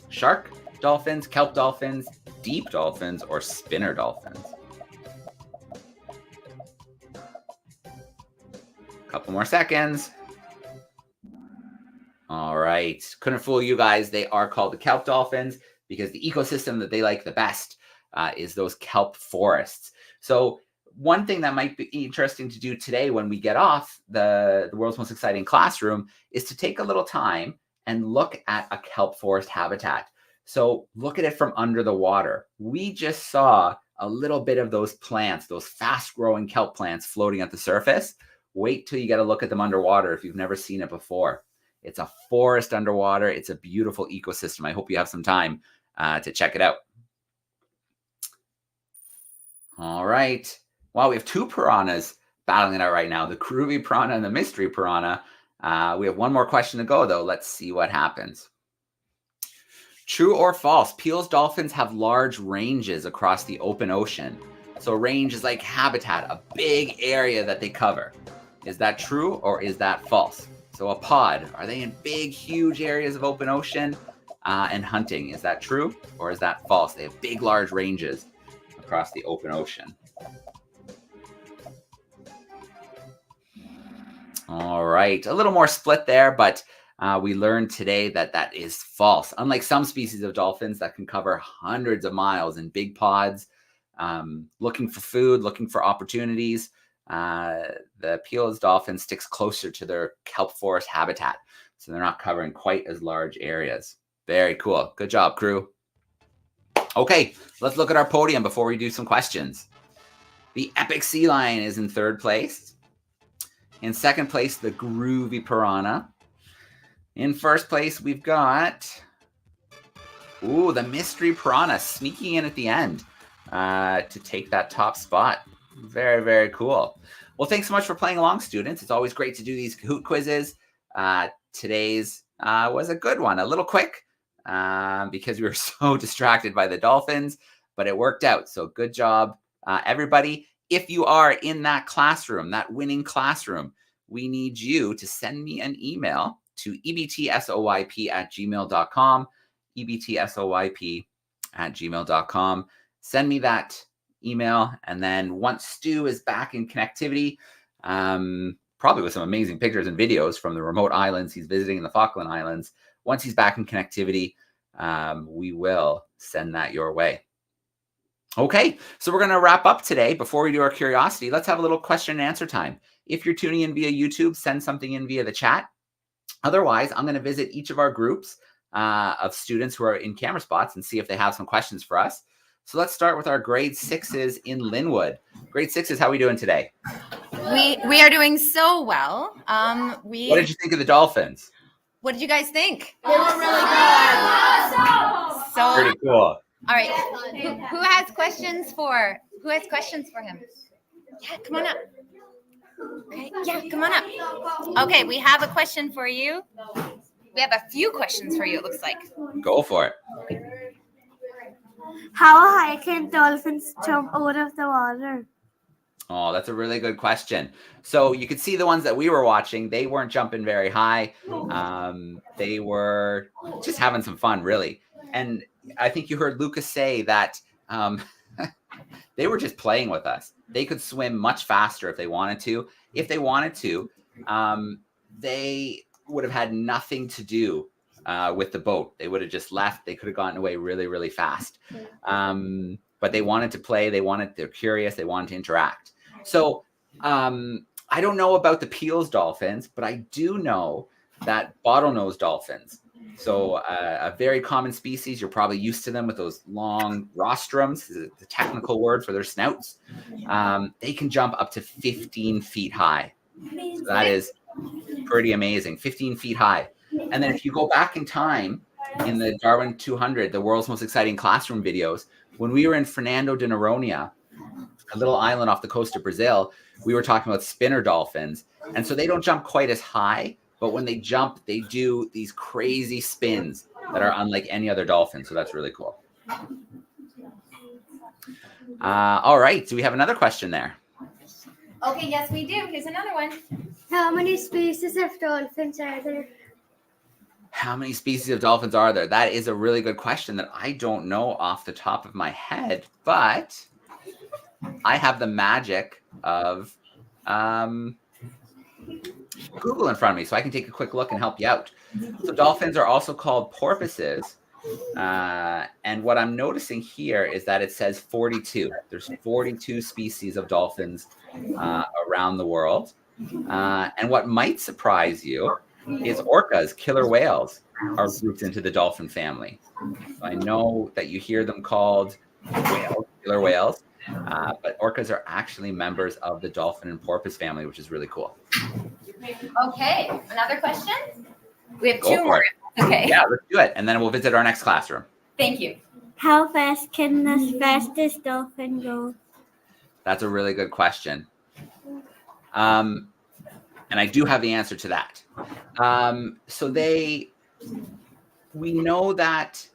Shark dolphins, kelp dolphins, deep dolphins, or spinner dolphins? Couple more seconds. All right. Couldn't fool you guys. They are called the kelp dolphins because the ecosystem that they like the best is those kelp forests. So one thing that might be interesting to do today when we get off the world's most exciting classroom is to take a little time and look at a kelp forest habitat. So look at it from under the water. We just saw a little bit of those plants, those fast-growing kelp plants floating at the surface. Wait till you get a look at them underwater if you've never seen it before. It's a forest underwater. It's a beautiful ecosystem. I hope you have some time to check it out. All right. Wow, we have 2 piranhas battling it out right now, the groovy piranha and the mystery piranha. We have one more question to go, though. Let's see what happens. True or false? Peel's dolphins have large ranges across the open ocean. So range is like habitat, a big area that they cover. Is that true or is that false? So a pod, are they in big, huge areas of open ocean and hunting? Is that true or is that false? They have big, large ranges across the open ocean. All right, a little more split there, but we learned today that that is false. Unlike some species of dolphins that can cover hundreds of miles in big pods, looking for food, looking for opportunities, the Peel's dolphin sticks closer to their kelp forest habitat, so they're not covering quite as large areas. Very cool. Good job, crew. Okay, let's look at our podium before we do some questions. The epic sea lion is in 3rd place. In 2nd place, the groovy piranha. In 1st place, we've got, the mystery piranha sneaking in at the end to take that top spot. Very, very cool. Well, thanks so much for playing along, students. It's always great to do these Kahoot quizzes. Today's was a good one, a little quick because we were so distracted by the dolphins, but it worked out. So good job, everybody. If you are in that classroom, that winning classroom, we need you to send me an email to ebtsoyp@gmail.com, ebtsoyp@gmail.com. Send me that email, and then once Stu is back in connectivity, probably with some amazing pictures and videos from the remote islands he's visiting in the Falkland Islands, once he's back in connectivity, we will send that your way. Okay, so we're going to wrap up today. Before we do our curiosity, let's have a little question and answer time. If you're tuning in via YouTube, send something in via the chat. Otherwise, I'm going to visit each of our groups of students who are in camera spots and see if they have some questions for us. So let's start with our grade 6s in Linwood. Grade 6s, how are we doing today? We are doing so well. What did you think of the Dolphins? What did you guys think? They were really good. So, Pretty cool. all right. Who has questions for him? Yeah, come on up. Okay. Yeah, come on up. Okay, we have a question for you. We have a few questions for you, it looks like. Go for it. How high can dolphins jump out of the water? Oh, that's a really good question. So you could see the ones that we were watching, they weren't jumping very high. They were just having some fun, really. And I think you heard Lucas say that they were just playing with us. They could swim much faster if they wanted to. If they wanted to, they would have had nothing to do with the boat. They would have just left. They could have gotten away really, really fast. But they wanted to play. They're curious. They wanted to interact. So I don't know about the Peel's dolphins, but I do know that bottlenose dolphins, so a very common species, you're probably used to them with those long rostrums, the technical word for their snouts. They can jump up to 15 feet high. So that is pretty amazing, 15 feet high. And then if you go back in time in the DARWIN200, the world's most exciting classroom videos, when we were in Fernando de Noronha, a little island off the coast of Brazil, we were talking about spinner dolphins. And so they don't jump quite as high, but when they jump, they do these crazy spins that are unlike any other dolphin. So that's really cool. All right. Do we have another question there? Okay, yes, we do. Here's another one. How many species of dolphins are there? How many species of dolphins are there? That is a really good question that I don't know off the top of my head, but I have the magic of Google in front of me, so I can take a quick look and help you out. So dolphins are also called porpoises. And what I'm noticing here is that it says 42. There's 42 species of dolphins around the world. And what might surprise you is orcas, killer whales, are grouped into the dolphin family. So I know that you hear them called whales, killer whales, but orcas are actually members of the dolphin and porpoise family, which is really cool. Okay, another question? We have Go two for more. it. Okay. Yeah, let's do it. And then we'll visit our next classroom. Thank you. How fast can the fastest dolphin go? That's a really good question. And I do have the answer to that. So we know that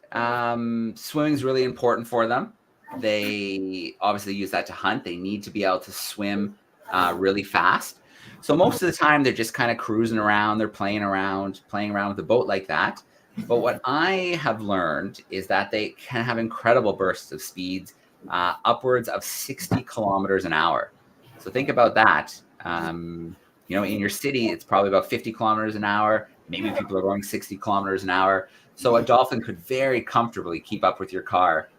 swimming is really important for them. They obviously use that to hunt. They need to be able to swim really fast. So most of the time they're just kind of cruising around. They're playing around with the boat like that. But what I have learned is that they can have incredible bursts of speeds, upwards of 60 kilometers an hour. So think about that. In your city, it's probably about 50 kilometers an hour. Maybe people are going 60 kilometers an hour. So a dolphin could very comfortably keep up with your car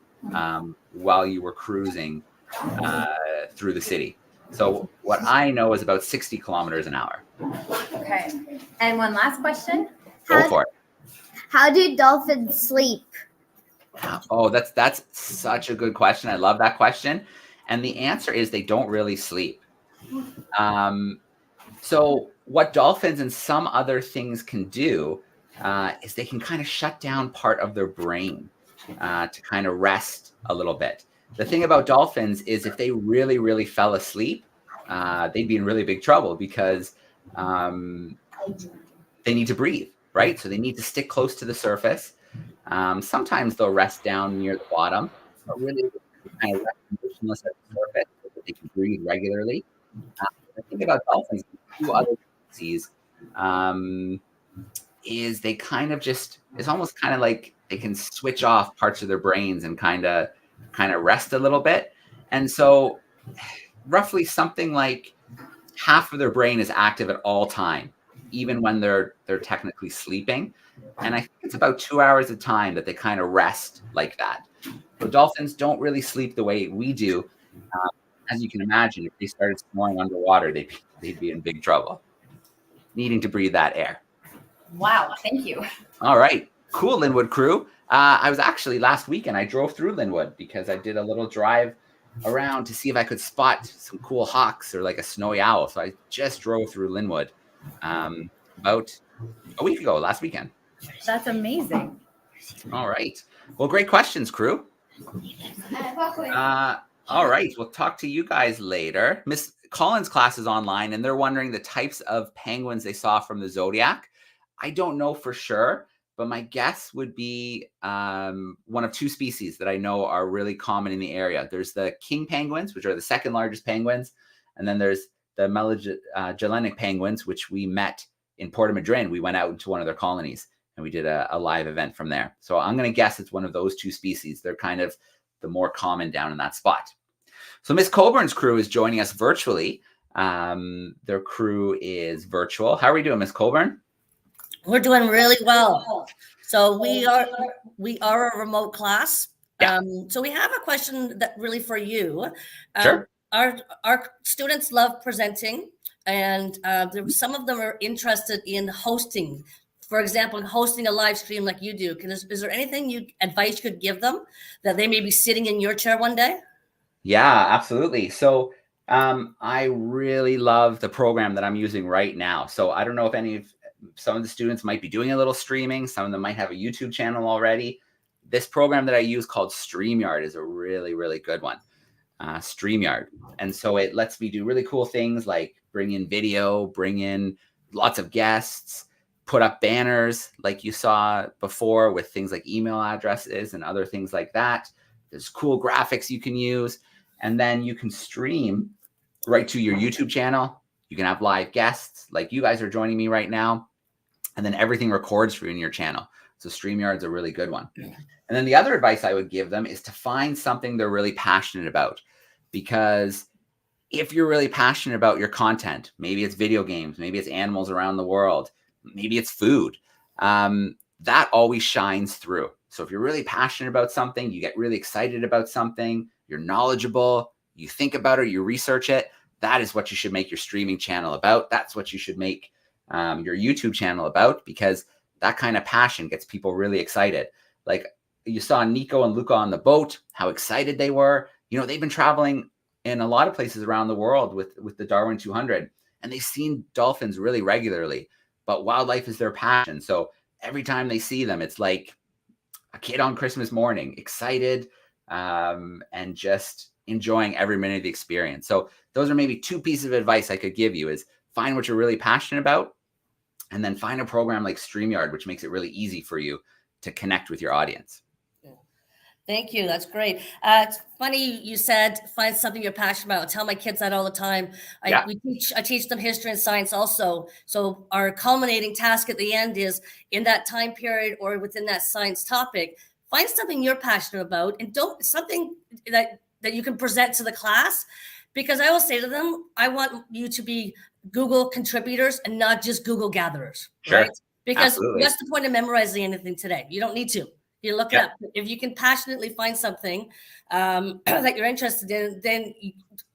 while you were cruising through the city. So what I know is about 60 kilometers an hour. Okay. And one last question. Go for it. How do dolphins sleep? Oh, that's such a good question. I love that question. And the answer is they don't really sleep. So what dolphins and some other things can do is they can kind of shut down part of their brain to kind of rest a little bit. The thing about dolphins is if they really, really fell asleep, they'd be in really big trouble because they need to breathe, right? So they need to stick close to the surface. Sometimes they'll rest down near the bottom, but really kind of rest motionless at the surface so that they can breathe regularly. The thing about dolphins, two other species, is they kind of just, it's almost kind of like they can switch off parts of their brains and kind of rest a little bit. And so roughly something like half of their brain is active at all time, even when they're technically sleeping. And I think it's about 2 hours of time that they kind of rest like that. So dolphins don't really sleep the way we do. As you can imagine, if they started snoring underwater, they'd be in big trouble, needing to breathe that air. Wow, thank you. All right. Cool, Linwood crew. I was actually last weekend, I drove through Linwood because I did a little drive around to see if I could spot some cool hawks or like a snowy owl. So I just drove through Linwood. about a week ago, last weekend. That's amazing. All right. Well, great questions, crew. All right. We'll talk to you guys later. Miss Collins' class is online, and they're wondering the types of penguins they saw from the zodiac. I don't know for sure, but my guess would be one of two species that I know are really common in the area. There's the king penguins, which are the second largest penguins, and then there's the Magellanic penguins, which we met in Puerto Madryn. We went out into one of their colonies, and we did a live event from there. So I'm going to guess it's one of those two species. They're kind of the more common down in that spot. So Miss Colburn's crew is joining us virtually. Their crew is virtual. How are we doing, Miss Colburn? We're doing really well. So we are a remote class. Yeah. So we have a question that really for you. Sure. Our students love presenting, and some of them are interested in hosting. For example, hosting a live stream like you do. Is there anything advice you could give them that they may be sitting in your chair one day? Yeah, absolutely. So I really love the program that I'm using right now. So I don't know if some of the students might be doing a little streaming. Some of them might have a YouTube channel already. This program that I use called StreamYard is a really, really good one. StreamYard. And so it lets me do really cool things like bring in video, bring in lots of guests, put up banners like you saw before with things like email addresses and other things like that. There's cool graphics you can use. And then you can stream right to your YouTube channel. You can have live guests like you guys are joining me right now. And then everything records for you in your channel. So StreamYard's a really good one. And then the other advice I would give them is to find something they're really passionate about. Because if you're really passionate about your content, maybe it's video games, maybe it's animals around the world, maybe it's food, that always shines through. So if you're really passionate about something, you get really excited about something, you're knowledgeable, you think about it, you research it, that is what you should make your streaming channel about. That's what you should make your YouTube channel about, because that kind of passion gets people really excited. Like you saw Nico and Luca on the boat, how excited they were. You know, they've been traveling in a lot of places around the world with the DARWIN200, and they've seen dolphins really regularly, but wildlife is their passion. So every time they see them, it's like a kid on Christmas morning, excited and just enjoying every minute of the experience. So those are maybe two pieces of advice I could give you: is find what you're really passionate about, and then find a program like StreamYard, which makes it really easy for you to connect with your audience. Thank you. That's great. It's funny you said find something you're passionate about. I tell my kids that all the time. I teach them history and science also. So our culminating task at the end is, in that time period or within that science topic, find something you're passionate about, and something that you can present to the class. Because I always say to them, I want you to be Google contributors and not just Google gatherers. Sure. Right? Because Absolutely. what's the point of memorizing anything today? You don't need to. You look it up. If you can passionately find something that you're interested in, then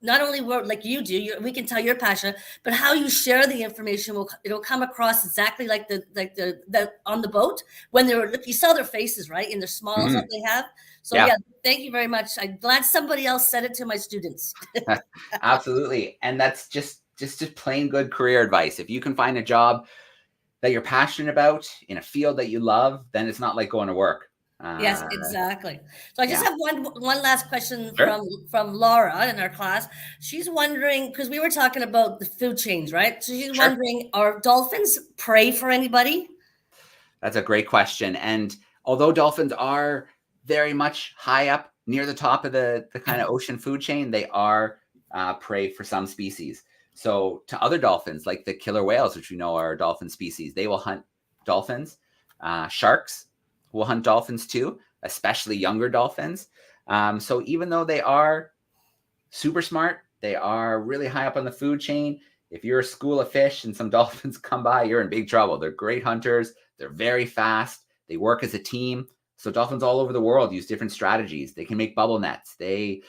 not only like you do, we can tell you're passionate, but how you share the information it'll come across exactly like the on the boat when you saw their faces, right, in the smiles that they have. So yeah, thank you very much. I'm glad somebody else said it to my students. Absolutely, and that's just plain good career advice. If you can find a job that you're passionate about in a field that you love, then it's not like going to work. Yes, exactly. So I just have one last question Sure. from Laura in our class. She's wondering, because we were talking about the food chains, right? So she's wondering, are dolphins prey for anybody? That's a great question. And although dolphins are very much high up near the top of the kind of ocean food chain, they are prey for some species. So to other dolphins, like the killer whales, which we know are a dolphin species, they will hunt dolphins. Sharks will hunt dolphins too, especially younger dolphins. So even though they are super smart, they are really high up on the food chain. If you're a school of fish and some dolphins come by, you're in big trouble. They're great hunters. They're very fast. They work as a team. So dolphins all over the world use different strategies. They can make bubble nets. They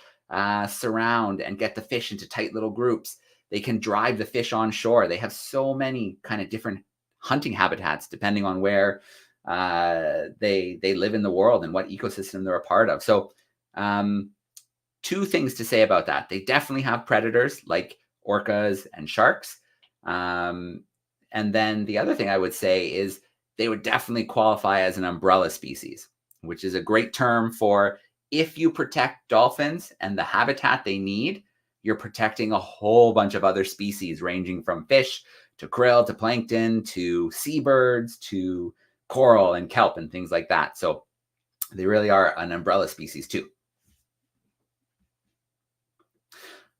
surround and get the fish into tight little groups. They can drive the fish on shore. They have so many kind of different hunting habitats depending on where they live in the world and what ecosystem they're a part of. So two things to say about that. They definitely have predators like orcas and sharks. And And then the other thing I would say is they would definitely qualify as an umbrella species, which is a great term for if you protect dolphins and the habitat they need, you're protecting a whole bunch of other species ranging from fish to krill to plankton to seabirds to coral and kelp and things like that. So they really are an umbrella species too.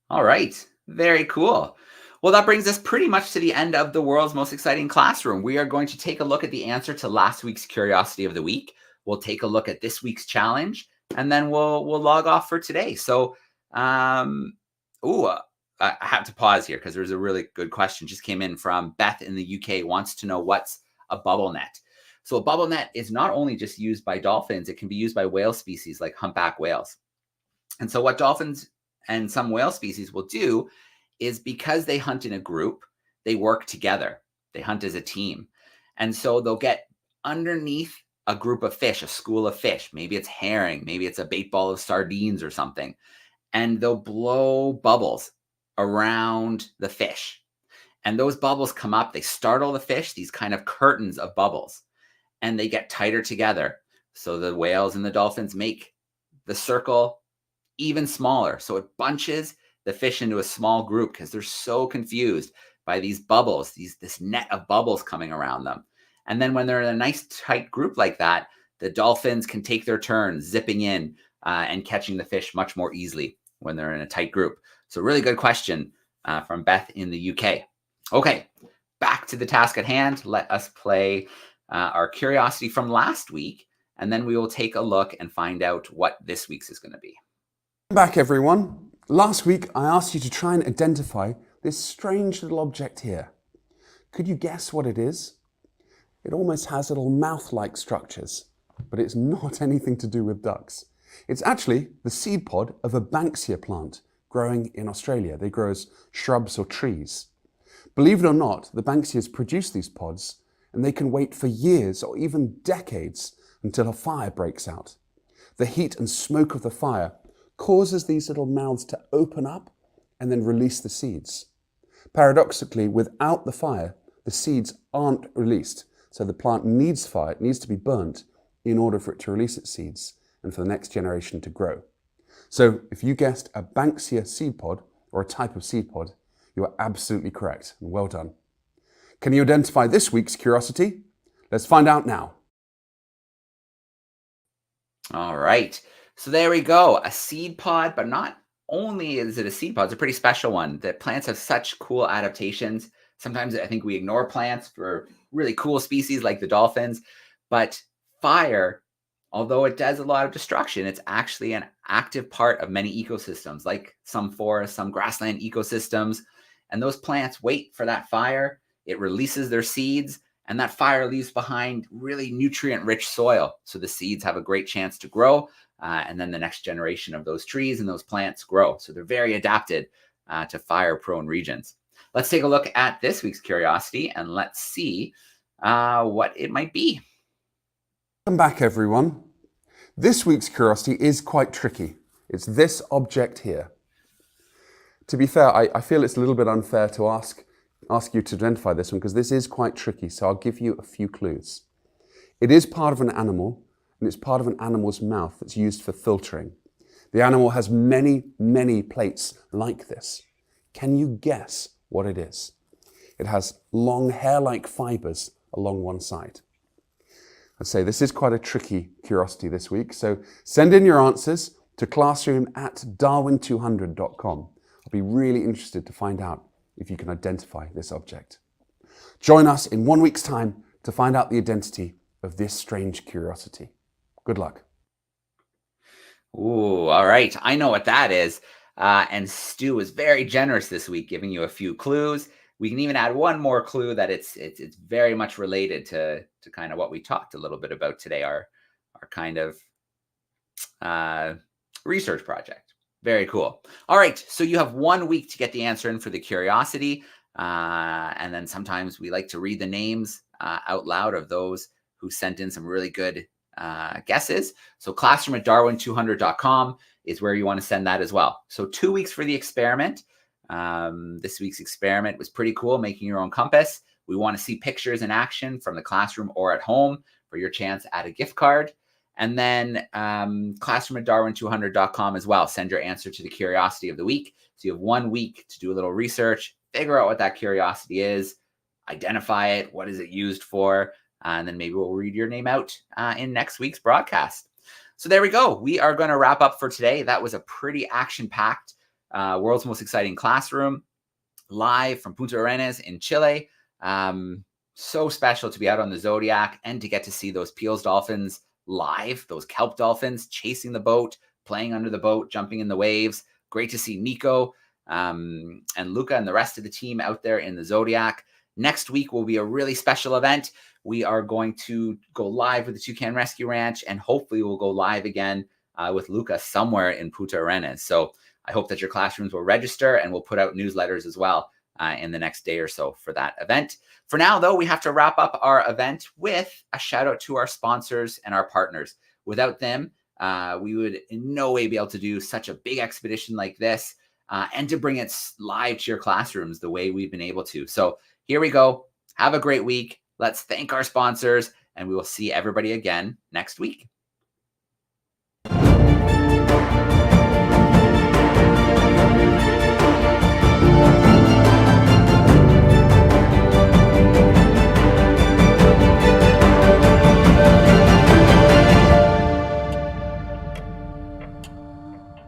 All right, very cool. Well, that brings us pretty much to the end of the world's most exciting classroom. We are going to take a look at the answer to last week's Curiosity of the Week. We'll take a look at this week's challenge, and then we'll log off for today. So, I have to pause here because there's a really good question just came in from Beth in the UK, wants to know what's a bubble net. So a bubble net is not only just used by dolphins, it can be used by whale species like humpback whales. And so what dolphins and some whale species will do is because they hunt in a group, they work together. They hunt as a team. And so they'll get underneath a group of fish, a school of fish. Maybe it's herring, maybe it's a bait ball of sardines or something. And they'll blow bubbles around the fish. And those bubbles come up, they startle the fish, these kind of curtains of bubbles, and they get tighter together. So the whales and the dolphins make the circle even smaller. So it bunches the fish into a small group because they're so confused by these bubbles, this net of bubbles coming around them. And then when they're in a nice tight group like that, the dolphins can take their turn zipping in and catching the fish much more easily when they're in a tight group. So really good question from Beth in the UK. Okay, back to the task at hand. Let us play our curiosity from last week, and then we will take a look and find out what this week's is going to be. Back everyone. Last week I asked you to try and identify this strange little object here. Could you guess what it is? It almost has little mouth-like structures, but it's not anything to do with ducks. It's actually the seed pod of a banksia plant growing in Australia. They grow as shrubs or trees. Believe it or not, the banksias produce these pods, and they can wait for years or even decades until a fire breaks out. The heat and smoke of the fire causes these little mouths to open up and then release the seeds. Paradoxically, without the fire, the seeds aren't released. So the plant needs fire, it needs to be burnt in order for it to release its seeds and for the next generation to grow. So if you guessed a banksia seed pod or a type of seed pod, you are absolutely correct, and well done. Can you identify this week's curiosity? Let's find out now. All right. So there we go. A seed pod, but not only is it a seed pod, it's a pretty special one. The plants have such cool adaptations. Sometimes I think we ignore plants for really cool species like the dolphins, but fire, although it does a lot of destruction, it's actually an active part of many ecosystems, like some forests, some grassland ecosystems. And those plants wait for that fire. It releases their seeds, and that fire leaves behind really nutrient-rich soil. So the seeds have a great chance to grow, and then the next generation of those trees and those plants grow. So they're very adapted to fire-prone regions. Let's take a look at this week's curiosity, and let's see what it might be. Welcome back, everyone. This week's curiosity is quite tricky. It's this object here. To be fair, I feel it's a little bit unfair to ask you to identify this one because this is quite tricky, so I'll give you a few clues. It is part of an animal, and it's part of an animal's mouth that's used for filtering. The animal has many, many plates like this. Can you guess what it is? It has long hair-like fibers along one side. I'd say this is quite a tricky curiosity this week, so send in your answers to classroom@darwin200.com. I'll be really interested to find out if you can identify this object. Join us in 1 week's time to find out the identity of this strange curiosity. Good luck. Ooh, all right. I know what that is. And Stu was very generous this week, giving you a few clues. We can even add one more clue that it's very much related to kind of what we talked a little bit about today, our kind of research project. Very cool. All right, so you have 1 week to get the answer in for the curiosity. And then sometimes we like to read the names out loud of those who sent in some really good guesses. So classroom@darwin200.com is where you want to send that as well. So 2 weeks for the experiment. This week's experiment was pretty cool, making your own compass. We want to see pictures in action from the classroom or at home for your chance at a gift card. And then classroom at darwin200.com as well. Send your answer to the curiosity of the week. So you have 1 week to do a little research, figure out what that curiosity is, identify it, what is it used for, and then maybe we'll read your name out in next week's broadcast. So there we go. We are going to wrap up for today. That was a pretty action-packed world's most exciting classroom live from Punta Arenas in Chile. So special to be out on the Zodiac and to get to see those Peel's dolphins live, those kelp dolphins chasing the boat, playing under the boat, jumping in the waves. Great to see Nico and Luca and the rest of the team out there in the Zodiac. Next week will be a really special event. We are going to go live with the Toucan Rescue Ranch, and hopefully we'll go live again with Luca somewhere in Punta Arenas. So I hope that your classrooms will register, and we'll put out newsletters as well in the next day or so for that event. For now, though, we have to wrap up our event with a shout out to our sponsors and our partners. Without them, we would in no way be able to do such a big expedition like this and to bring it live to your classrooms the way we've been able to. So here we go. Have a great week. Let's thank our sponsors, and we will see everybody again next week.